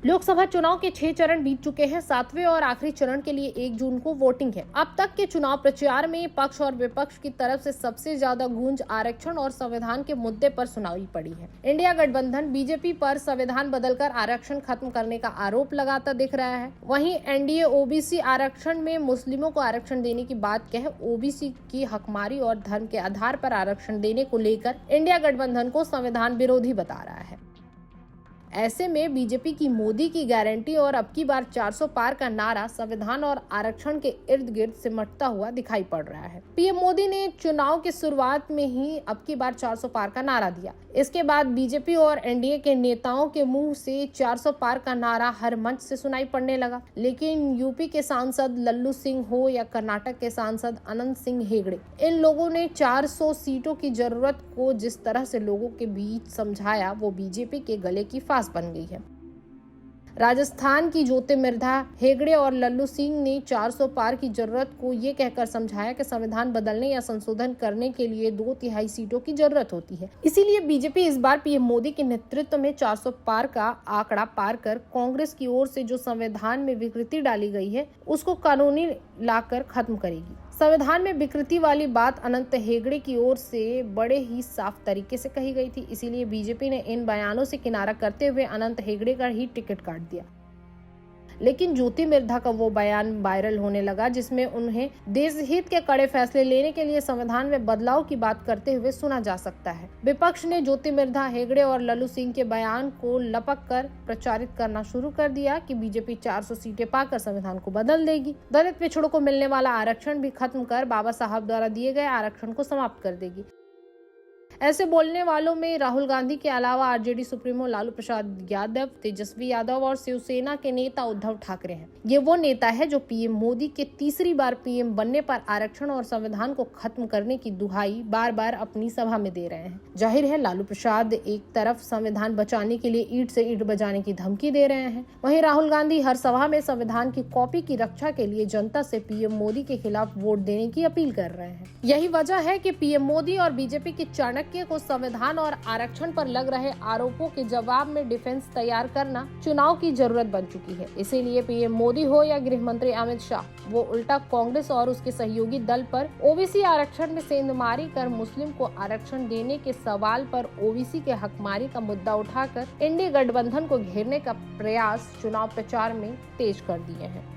लोकसभा चुनाव के 6 चरण बीत चुके हैं। 7वें और आखिरी चरण के लिए 1 जून को वोटिंग है। अब तक के चुनाव प्रचार में पक्ष और विपक्ष की तरफ से सबसे ज्यादा गूंज आरक्षण और संविधान के मुद्दे पर सुनाई पड़ी है। इंडिया गठबंधन बीजेपी पर संविधान बदलकर आरक्षण खत्म करने का आरोप लगाता दिख रहा है। वहीं एनडीए ओबीसी आरक्षण में मुस्लिमों को आरक्षण देने की बात कह ओबीसी की हकमारी और धर्म के आधार पर आरक्षण देने को लेकर इंडिया गठबंधन को संविधान विरोधी बता रहा है। ऐसे में बीजेपी की मोदी की गारंटी और अब की बार 400 पार का नारा संविधान और आरक्षण के इर्द गिर्द सिमटता हुआ दिखाई पड़ रहा है। पीएम मोदी ने चुनाव की शुरुआत में ही अब की बार 400 पार का नारा दिया। इसके बाद बीजेपी और एनडीए के नेताओं के मुंह से 400 पार का नारा हर मंच से सुनाई पड़ने लगा। लेकिन यूपी के सांसद लल्लू सिंह हो या कर्नाटक के सांसद अनंत सिंह हेगड़े, इन लोगों ने 400 सीटों की जरूरत को जिस तरह से लोगों के बीच समझाया वो बीजेपी के गले की फांस बन गई है। राजस्थान की ज्योतिर्मयी हेगड़े और लल्लू सिंह ने 400 पार की जरूरत को ये कहकर समझाया कि संविधान बदलने या संशोधन करने के लिए 2/3 सीटों की जरूरत होती है। इसीलिए बीजेपी इस बार पीएम मोदी के नेतृत्व में 400 पार का आंकड़ा पार कर कांग्रेस की ओर से जो संविधान में विकृति डाली गई है उसको कानूनी लाकर खत्म करेगी। संविधान में विकृति वाली बात अनंत हेगड़े की ओर से बड़े ही साफ तरीके से कही गई थी। इसीलिए बीजेपी ने इन बयानों से किनारा करते हुए अनंत हेगड़े का ही टिकट काट दिया। लेकिन ज्योतिर्मयी का वो बयान वायरल होने लगा जिसमें उन्हें देश हित के कड़े फैसले लेने के लिए संविधान में बदलाव की बात करते हुए सुना जा सकता है। विपक्ष ने ज्योतिर्मयी हेगड़े और लल्लू सिंह के बयान को लपक कर प्रचारित करना शुरू कर दिया कि बीजेपी 400 सीटें पाकर संविधान को बदल देगी, दलित पिछड़ों को मिलने वाला आरक्षण भी खत्म कर बाबा साहब द्वारा दिए गए आरक्षण को समाप्त कर देगी। ऐसे बोलने वालों में राहुल गांधी के अलावा आरजेडी सुप्रीमो लालू प्रसाद यादव, तेजस्वी यादव और शिवसेना के नेता उद्धव ठाकरे हैं। ये वो नेता है जो पीएम मोदी के तीसरी बार पीएम बनने पर आरक्षण और संविधान को खत्म करने की दुहाई बार बार अपनी सभा में दे रहे हैं। जाहिर है लालू प्रसाद एक तरफ संविधान बचाने के लिए ईंट से ईंट बजाने की धमकी दे रहे हैं, वहीं राहुल गांधी हर सभा में संविधान की कॉपी की रक्षा के लिए जनता से पीएम मोदी के खिलाफ वोट देने की अपील कर रहे हैं। यही वजह है कि पीएम मोदी और बीजेपी की चाणक्य को संविधान और आरक्षण पर लग रहे आरोपों के जवाब में डिफेंस तैयार करना चुनाव की जरूरत बन चुकी है। इसीलिए पीएम मोदी हो या गृह मंत्री अमित शाह, वो उल्टा कांग्रेस और उसके सहयोगी दल पर ओबीसी आरक्षण में सेंधमारी कर मुस्लिम को आरक्षण देने के सवाल पर ओबीसी के हकमारी का मुद्दा उठाकर इंडिया गठबंधन को घेरने का प्रयास चुनाव प्रचार में तेज कर दिए हैं।